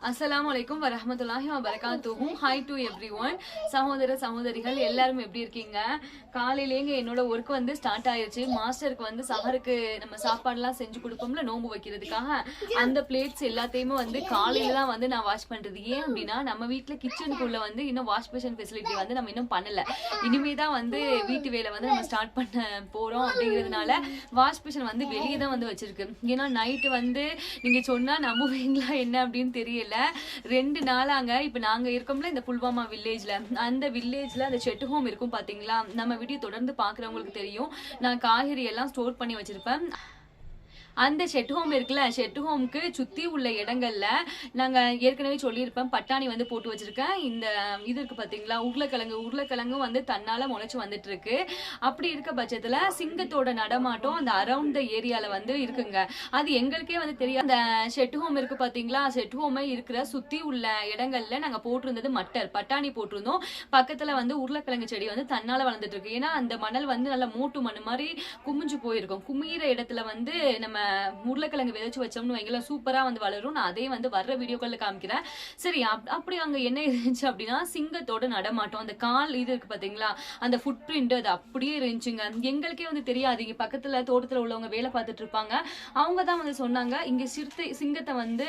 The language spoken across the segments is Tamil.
அஸ்ஸலாமுஅலைக்கும் வரஹ்மத்துல்லாஹி வபரகாத்துஹு. Hi to everyone. சகோதர சகோதரிகள் எல்லாரும் எப்படி இருக்கீங்க? காலையிலேங்க என்னோட ஒர்க் வந்து ஸ்டார்ட் ஆயிருச்சு. மாஸ்டருக்கு வந்து சஹருக்கு நம்ம சாப்பாடுலாம் செஞ்சு கொடுப்போம்ல நோம்பு வைக்கிறதுக்காக, அந்த பிளேட்ஸ் எல்லாத்தையுமே வந்து காலையில தான் வந்து நான் வாஷ் பண்றது. ஏன் அப்படின்னா நம்ம வீட்டுல கிச்சனுக்குள்ள வந்து இன்னும் வாஷ் மிஷின் ஃபெசிலிட்டி வந்து நம்ம இன்னும் பண்ணல. இனிமே தான் வந்து வீட்டு வேலை வந்து நம்ம ஸ்டார்ட் பண்ண போறோம். அப்படிங்கிறதுனால வாஷ் மிஷின் வந்து வெளியே தான் வந்து வச்சிருக்கு. ஏன்னா நைட்டு வந்து நீங்க சொன்னா நம்புவீங்களா என்ன அப்படின்னு தெரியல. 2 நாளாங்க இப்ப நாங்க இருக்கோம்ல இந்த புல்வாமா வில்லேஜ்ல, அந்த வில்லேஜ்ல அந்த செட்டு ஹோம் இருக்கும் பாத்தீங்களா. நம்ம வீடியோ தொடர்ந்து பாக்குறவங்களுக்கு தெரியும், நான் காய்கறி எல்லாம் ஸ்டோர் பண்ணி வச்சிருப்பேன். அந்த ஷெட் ஹோம் இருக்குல்ல, ஷெட் ஹோம்க்கு சுத்தி உள்ள இடங்கள்ல நாங்க ஏற்கனவே சொல்லியிருப்பேன், பட்டாணி வந்து போட்டு வச்சிருக்கேன். இந்த இது இருக்கு பாத்தீங்களா, உருளைக்கிழங்கும் வந்து தன்னால முளைச்சு வந்துட்டு இருக்கு. அப்படி இருக்க பட்சத்துல சிங்கத்தோட நடமாட்டம் அந்த அரௌண்ட் த ஏரியால வந்து இருக்குங்க. அது எங்களுக்கே வந்து தெரியும். அந்த ஷெட் ஹோம் இருக்கு பாத்தீங்களா, ஷெட் ஹோமே இருக்கிற சுத்தி உள்ள இடங்கள்ல நாங்க போட்டிருந்தது பட்டாணி போட்டிருந்தோம். பக்கத்துல வந்து உருளைக்கிழங்கு செடி வந்து தன்னால வளர்ந்துட்டு இருக்கு. ஏன்னா அந்த மணல் வந்து நல்ல மூட்டு மண் மாதிரி குமிஞ்சு போயிருக்கும். குமியிற இடத்துல வந்து நம்ம உருளைக்கிழங்கு விதைச்சு வச்சோம்னு வைங்கள சூப்பரா வந்து வளரும். நான் அதே வந்து வர்ற வீடியோக்கள்ல காமிக்கிறேன். சரி, அப்படி அங்க என்ன இருந்துச்சு அப்படின்னா சிங்கத்தோட நடமாட்டம், அந்த கால் இது இருக்கு பாத்தீங்களா, அந்த ஃபுட் பிரிண்ட் அது அப்படியே இருந்துச்சுங்க. எங்களுக்கே வந்து தெரியாது. இங்க பக்கத்துல தோட்டத்துல உள்ளவங்க வேலை பார்த்துட்டு இருப்பாங்க. அவங்க தான் வந்து சொன்னாங்க இங்க சிங்கத்தை வந்து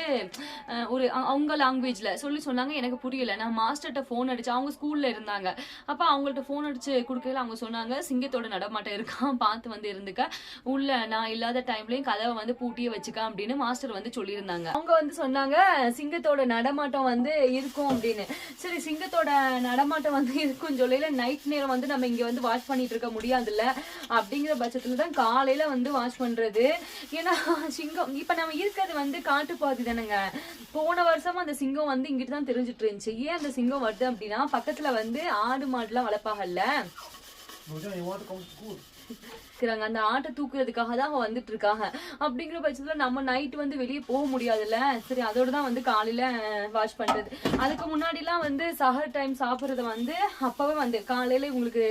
ஒரு அவங்க லாங்குவேஜ்ல சொன்னாங்க. எனக்கு புரியல. நான் மாஸ்டர்கிட்ட போன் அடிச்சு, அவங்க ஸ்கூல்ல இருந்தாங்க. அப்ப அவங்கள்ட்ட போன் அடிச்சு குடுக்கல. அவங்க சொன்னாங்க சிங்கத்தோட நடமாட்டம் இருக்கான், பார்த்து வந்து இருந்துக்க, உள்ள நான் இல்லாத டைம்லயும் கதவை வந்து பூட்டியே வச்சுக்க அப்படின்னு மாஸ்டர் வந்து சொல்லியிருந்தாங்க. அவங்க வந்து சொன்னாங்க சிங்கத்தோட நடமாட்டம் வந்து இருக்கும் அப்படின்னு. சரி, சிங்கத்தோட நடமாட்டம் வந்து இருக்கும்னு சொல்லல நைட் நேரம் வந்து நம்ம இங்க வந்து வாஷ் பண்ணிட்டு இருக்க முடியாதுல்ல. அப்படிங்கிற பட்சத்துல தான் காலையில வந்து வாஷ் பண்றது. ஏன்னா சிங்கம் இப்ப நம்ம இருக்கிறது வந்து காட்டுப்பாதி தானேங்க. போன வருஷமா அந்த சிங்கம் வந்து இங்கிட்டு தான் தெரிஞ்சிட்டு இருந்துச்சு. ஏன் அந்த சிங்கம் வருது அப்படின்னா பக்கத்துல வந்து ஆடு மாடுலாம் வளர்ப்பாங்கல்ல, அந்த ஆட்டை தூக்குறதுக்காக தான் அவங்க வந்துட்டு இருக்காங்க. அப்படிங்கிற பட்சத்துல நம்ம நைட் வந்து வெளியே போக முடியாதுல்ல. சரி, அதோட தான் வந்து காலையில வாஷ் பண்றது. அதுக்கு முன்னாடி எல்லாம் வந்து சஹர் டைம் சாப்பிடுறத வந்து அப்பவே வந்து காலையில உங்களுக்கு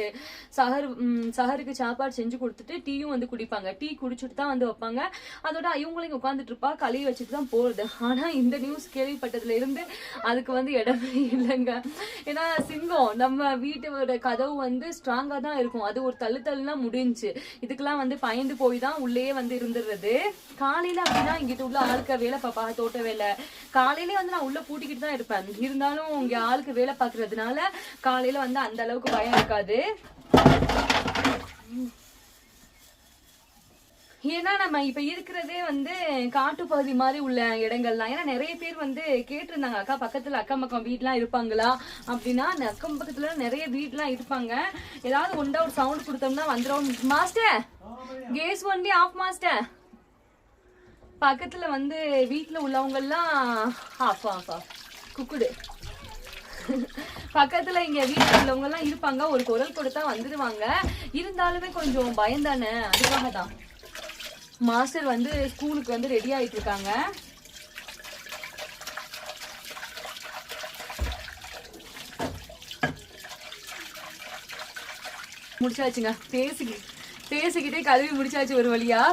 சஹருக்கு சாப்பாடு செஞ்சு கொடுத்துட்டு டீயும் வந்து குடிப்பாங்க. டீ குடிச்சுட்டு தான் வந்து வைப்பாங்க. அதோட இவங்களையும் உட்காந்துட்டு இருப்பா, கழுவி வச்சுட்டு தான் போறது. ஆனா இந்த நியூஸ் கேள்விப்பட்டதுல இருந்து அதுக்கு வந்து இடமே இல்லைங்க. ஏன்னா சிங்கம் நம்ம வீட்டோட கதவு வந்து ஸ்ட்ராங்கா தான் இருக்கும். அது ஒரு தள்ளுனா முடிஞ்சு. இதுக்கெல்லாம் வந்து பயந்து போய் தான் உள்ளே வந்து இருந்துடுறது. காலையில அப்படின்னா இங்கிட்ட உள்ள ஆளுக்க வேலை பார்ப்பாங்க, தோட்ட வேலை. காலையிலே வந்து நான் உள்ள பூட்டிக்கிட்டு தான் இருப்பேன். இருந்தாலும் இங்க ஆளுக்கு வேலை பார்க்கறதுனால காலையில வந்து அந்த அளவுக்கு பயம் இருக்காது. ஏன்னா நம்ம இப்ப இருக்கிறதே வந்து காட்டுப்பகுதி மாதிரி உள்ள இடங்கள் தான். ஏன்னா நிறைய பேர் வந்து கேட்டிருந்தாங்க, அக்கா பக்கத்துல அக்கம் பக்கம் வீட்லாம் இருப்பாங்களா அப்படின்னா. அந்த அக்கம் பக்கத்துல நிறைய வீட்லாம் இருப்பாங்க. ஏதாவது ஒன்றா ஒரு சவுண்ட் கொடுத்தோம்னா வந்துடும். Master case only of master. பக்கத்துல வந்து வீட்டுல உள்ளவங்க எல்லாம் ஆஃப் குக்குடு. பக்கத்துல இங்க வீட்டுல உள்ளவங்க எல்லாம் இருப்பாங்க. ஒரு குரல் கொடுத்தா வந்துடுவாங்க. இருந்தாலுமே கொஞ்சம் பயந்தானே, அதுக்காக தான். மாஸ்டர் வந்து ஸ்கூலுக்கு வந்து ரெடி ஆயிட்டு இருக்காங்க. முடிச்சாச்சுங்க. பேசிக்கிட்டே கழுவி முடிச்சாச்சு ஒரு வழியா.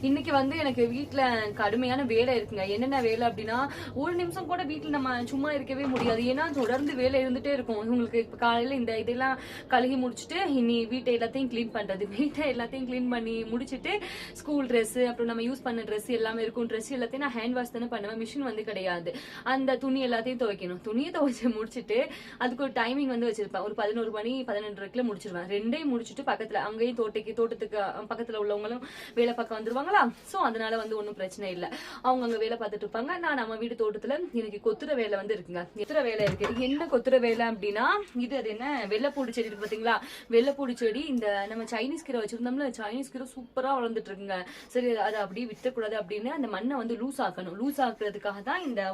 இன்னைக்கு வந்து எனக்கு வீட்டுல கடுமையான வேலை இருக்குங்க. என்னென்ன வேலை அப்படின்னா, ஒரு நிமிஷம் கூட வீட்டுல நம்ம சும்மா இருக்கவே முடியாது. ஏன்னா தொடர்ந்து வேலை இருந்துட்டே இருக்கும். உங்களுக்கு இப்ப காலையில இந்த இதெல்லாம் கழுகி முடிச்சுட்டு இனி வீட்டை எல்லாத்தையும் கிளீன் பண்றது. வீட்டை எல்லாத்தையும் கிளீன் பண்ணி முடிச்சுட்டு ஸ்கூல் ட்ரெஸ், அப்புறம் நம்ம யூஸ் பண்ண ட்ரெஸ் எல்லாமே இருக்கும். ட்ரெஸ் எல்லாத்தையும் நான் ஹேண்ட் வாஷ் தானே பண்ணுவேன், மிஷின் வந்து கிடையாது. அந்த துணி எல்லாத்தையும் துவைக்கணும். துணியை துவைச்சு முடிச்சுட்டு அதுக்கு ஒரு டைமிங் வந்து வச்சிருப்பேன். ஒரு 11 மணி 11:30 முடிச்சிருவேன். 2ஐயும் முடிச்சுட்டு பக்கத்துல அங்கேயும் தோட்டத்துக்கு பக்கத்துல உள்ளவங்களும் வேலை பார்க்க வந்துருவாங்க. சோ அதனால வந்து ஒன்னும் பிரச்சனை இல்ல. அவங்க அங்க வேலை பார்த்துட்டு இருப்பாங்க. நான் நம்ம வீடு தோட்டத்துல எனக்கு கொத்துற வேலை வந்து இருக்குங்க. கொத்துற வேலை இருக்கு. என்ன கொத்துற வேலை அப்படின்னா, இது அது என்ன வெள்ளைப்பூடி செடி இருக்கு பாத்தீங்களா, வெள்ளைப்பூடி செடி. இந்த நம்ம சைனீஸ் கீரை வச்சிருந்தோம்ல, சைனீஸ் கீரை சூப்பரா வளர்ந்துட்டு இருக்குங்க. சரி, அதை அப்படியே வித்தக்கூடாது அப்படின்னு அந்த மண்ணை வந்து லூஸ் ஆக்கணும். லூஸ் ஆக்குறதுக்காக தான் இந்த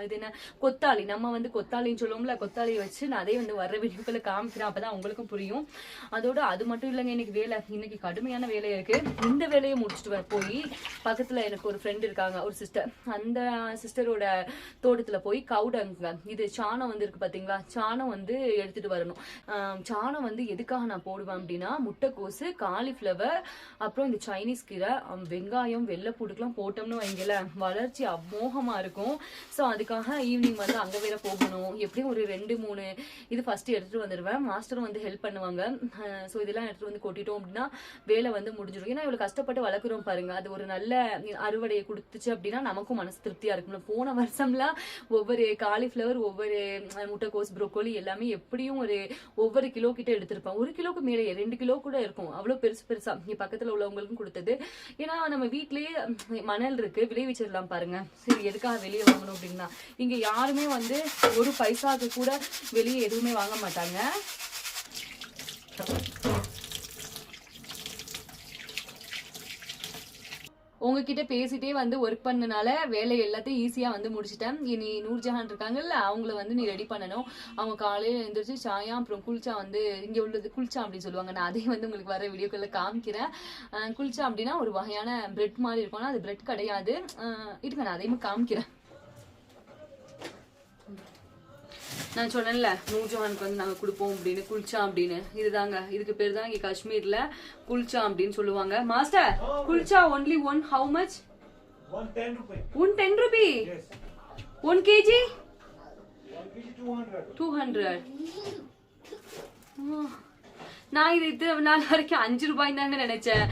இது என்ன கொத்தாளி, நம்ம வந்து கொத்தாளின்னு சொல்லுவோம்ல, கொத்தாளியை வச்சு நான் அதே வந்து வர்ற வீடியோக்களை காமிக்கிறேன். அப்பதான் உங்களுக்கும் புரியும். அதோட அது மட்டும் இல்லைங்க, இன்னைக்கு கடுமையான வேலை இருக்கு. இந்த வேலையை முடிச்சுட்டு போய் பக்கத்துல எனக்கு ஒரு ஃப்ரெண்ட் இருக்காங்க, ஒரு சிஸ்டர், அந்த சிஸ்டரோட தோட்டத்துல போய் கவுடங்க இது சாணம் வந்து இருக்கு பாத்தீங்களா, சாணம் வந்து எடுத்துட்டு வரணும். சாணம் வந்து எதுக்காக நான் போடுவேன் அப்படின்னா, முட்டைக்கோசு, காலிஃபிளவர், அப்புறம் இந்த சைனீஸ் கீரை, வெங்காயம், வெள்ளைப்பூடுக்கெல்லாம் போட்டோம்னு வைங்கல வளர்ச்சி அமோகமா இருக்கும். ஸோ அதுக்காக ஈவினிங் வந்து அங்க வேற போகணும். எப்படியும் ஒரு 2-3 இது ஃபர்ஸ்ட் எடுத்துட்டு வந்துடுவேன். மாஸ்டரும் வந்து ஹெல்ப் பண்ணுவாங்க. ஸோ இதெல்லாம் எடுத்துட்டு வந்து கொட்டிட்டோம் அப்படின்னா வேலை வந்து முடிஞ்சிடும். ஏன்னா இவ்வளவு கஷ்டப்பட்டு வளர்க்குறோம் பாருங்க, அது ஒரு நல்ல அறுவடையை கொடுத்துச்சு அப்படின்னா நமக்கும் மனசு திருப்தியா இருக்கும். போன வருஷம்லாம் ஒவ்வொரு காலிஃபிளவர், ஒவ்வொரு முட்டைக்கோஸ், ப்ரோக்கோலி எல்லாமே எப்படியும் ஒவ்வொரு கிலோ கிட்ட எடுத்திருப்பேன். 1 கிலோக்கு மேலே 2 கிலோ கூட இருக்கும். அவ்வளவு பெருசு பெருசா இங்க பக்கத்துல உள்ளவங்களுக்கும் கொடுத்தது. ஏன்னா நம்ம வீட்லயே மணல் இருக்கு, விளைவிச்சிடலாம் பாருங்க. சரி எதுக்காக வெளியே வாங்கணும் அப்படின்னா, இங்க யாருமே வந்து ஒரு பைசாக்கு கூட வெளியே எதுவுமே வாங்க மாட்டாங்க. உங்ககிட்ட பேசிட்டே வந்து ஒர்க் பண்ணனால வேலை எல்லாத்தையும் ஈஸியா வந்து முடிச்சிட்டேன். இனி நூர்ஜஹான் இருக்காங்கல்ல, அவங்கள வந்து நீ ரெடி பண்ணணும். அவங்க காலையில எழுந்திரிச்சு சாயா அப்புறம் குல்ச்சா வந்து இங்க உள்ளது குல்ச்சா அப்படின்னு சொல்லுவாங்க. நான் அதையும் வந்து உங்களுக்கு வர வீடியோக்குள்ள காமிக்கிறேன். குல்ச்சா அப்படின்னா ஒரு வகையான பிரெட் மாதிரி இருக்கும். அது பிரெட் கிடையாது, இருங்க நான் அதையும் காமிக்கிறேன். நான் சொன்னேன்ல நூர்ஜஹானுக்கு வந்து நாங்க கொடுப்போம் அப்படின்னு, குல்ச்சா அப்படின்னு. இதுதாங்க, இதுக்கு பேர் தான் இங்க காஷ்மீர்ல குல்ச்சா அப்படின்னு சொல்லுவாங்க. Master, kulcha only one how much? 110 rupees. 110 rupee? Yes. 1 kg? 1 kg 200. 200. நான் இது நாள் வரைக்கும் 5 ரூபாய் தாங்க நினைச்சேன்.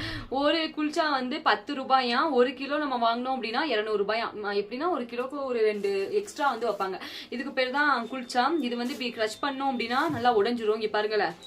ஒரு குல்ச்சா வந்து 10 ரூபாயா, 1 கிலோ நம்ம வாங்கினோம் அப்படின்னா 200 ரூபாயா. எப்படின்னா 1 கிலோக்கு ஒரு 2 எக்ஸ்ட்ரா வந்து வைப்பாங்க. இதுக்கு பேர் தான் குல்ச்சா. இது வந்து இப்படி கிரஷ் பண்ணோம் அப்படின்னா நல்லா உடைஞ்சிரும். இங்க பாருங்களேன்,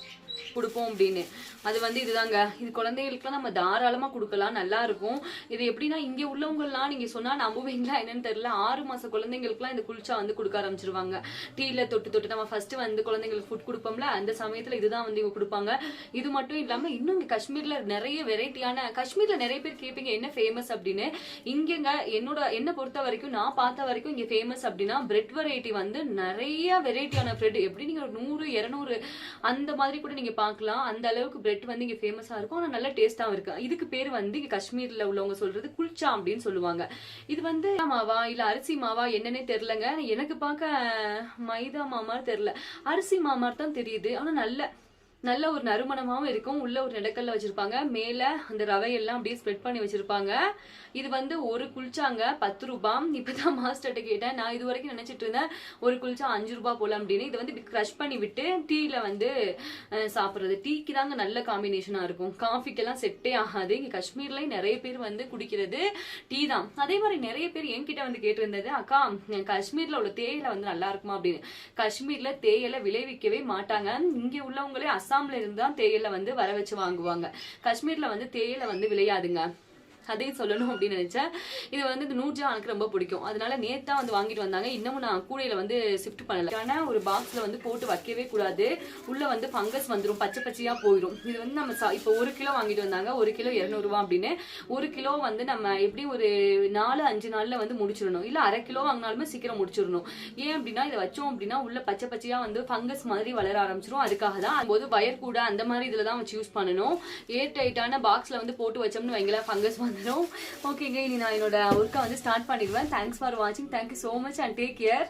கொடுப்போம் அப்படின்னு. அது வந்து இதுதாங்க, இது குழந்தைகளுக்குலாம் நம்ம தாராளமா கொடுக்கலாம், நல்லா இருக்கும். இது எப்படின்னா இங்க உள்ளவங்கலாம் நீங்க சொன்னா நம்புவீங்களா என்னன்னு தெரியல, 6 மாச குழந்தைங்களுக்குலாம் இந்த குல்ச்சா வந்து கொடுக்க ஆரம்பிச்சிருவாங்க. டீல தொட்டு நம்ம ஃபர்ஸ்ட் வந்து குழந்தைங்களுக்கு ஃபுட் கொடுப்போம்ல, அந்த சமயத்துல இதுதான் வந்து இவங்க கொடுப்பாங்க. இது மட்டும் இல்லாம இன்னும் இங்க காஷ்மீர்ல நிறைய வெரைட்டியான, காஷ்மீர்ல நிறைய பேர் கேட்பீங்க என்ன ஃபேமஸ் அப்படின்னு. இங்கங்க என்ன பொறுத்த வரைக்கும், நான் பார்த்த வரைக்கும் இங்க ஃபேமஸ் அப்படின்னா பிரெட் வெரைட்டி வந்து நிறைய வெரைட்டியான பிரெட், எப்படி நீங்க 100-200 அந்த மாதிரி கூட நீங்க பார்க்கலாம். அந்த அளவுக்கு பிரெட் வந்து இங்க ஃபேமஸா இருக்கும். ஆனா நல்ல டேஸ்டாவும் இருக்கு. இதுக்கு பேர் வந்து இங்க காஷ்மீர்ல உள்ளவங்க சொல்றது குல்ச்சா அப்படின்னு சொல்லுவாங்க. இது வந்து மாவா இல்ல அரிசி மாவா என்னன்னே தெரியலங்க. எனக்கு பார்க்க மைதா மாமா தெரியல, அரிசி மாமா தான் தெரியுது. ஆனா நல்ல ஒரு நறுமணமாவும் இருக்கும். உள்ள ஒரு நெடக்கல்ல வச்சிருப்பாங்க, மேல அந்த ரவையெல்லாம் அப்படியே ஸ்ப்ரெட் பண்ணி வச்சிருப்பாங்க. இது வந்து ஒரு குல்ச்சாங்க 10 ரூபாய். இப்பதான் மாஸ்டர்ட்ட கேட்டேன். நான் இது வரைக்கும் நினைச்சிட்டு இருந்தேன் ஒரு குல்ச்சா 5 ரூபாய் போல அப்படின்னு. இது வந்து கிரஷ் பண்ணி விட்டு டீல வந்து சாப்பிடுறது. டீக்கு தாங்க நல்ல காம்பினேஷனா இருக்கும், காஃபிக்கெல்லாம் செட்டே ஆகாது. இங்க காஷ்மீர்லயும் நிறைய பேர் வந்து குடிக்கிறது டீ தான். அதே மாதிரி நிறைய பேர் என்கிட்ட வந்து கேட்டு இருந்தது, அக்கா காஷ்மீர்ல உள்ள தேயிலை வந்து நல்லா இருக்குமா அப்படின்னு. காஷ்மீர்ல தேயிலை விளைவிக்கவே மாட்டாங்க. இங்க உள்ளவங்களே அஸ்ஸாம்ல இருந்து தான் தேயிலை வந்து வர வச்சு வாங்குவாங்க. காஷ்மீர்ல வந்து தேயிலை வந்து விளையாதுங்க. அதையும் சொல்லணும் அப்படின்னு நினைச்சேன். இது வந்து இந்த நூர்ஜஹானுக்கு ரொம்ப பிடிக்கும், அதனால நேத்தா வந்து வாங்கிட்டு வந்தாங்க. இன்னமும் நான் கூடையில வந்து ஷிஃப்ட் பண்ணல. ஆனா ஒரு பாக்ஸ்ல வந்து போட்டு வைக்கவே கூடாது, உள்ள வந்து ஃபங்கஸ் வந்துடும், பச்சை பச்சையா போயிடும். இது வந்து நம்ம இப்போ 1 கிலோ வாங்கிட்டு வந்தாங்க, 1 கிலோ 200 ரூபாய் அப்படின்னு. 1 கிலோ வந்து நம்ம எப்படி ஒரு 4-5 நாள்ல வந்து முடிச்சிடணும், இல்ல அரை கிலோ வாங்கினாலுமே சீக்கிரம் முடிச்சிடணும். ஏன் அப்படின்னா இதை வச்சோம் அப்படின்னா உள்ள பச்சை பச்சையா வந்து ஃபங்கஸ் மாதிரி வளர ஆரம்பிச்சிடும். அதுக்காக தான் போது வயர் கூட அந்த மாதிரி இதுல தான் வச்சு யூஸ் பண்ணணும். ஏர் டைட்டான பாக்ஸ்ல வந்து போட்டு வச்சோம்னு வைங்களா ஃபங்கஸ் வந்து. ஓகேங்க, இனி நான் என்னோட ஒர்க்கை வந்து ஸ்டார்ட் பண்ணிடுவேன். தேங்க்ஸ் ஃபார் வாட்சிங். Thank you so much and take care.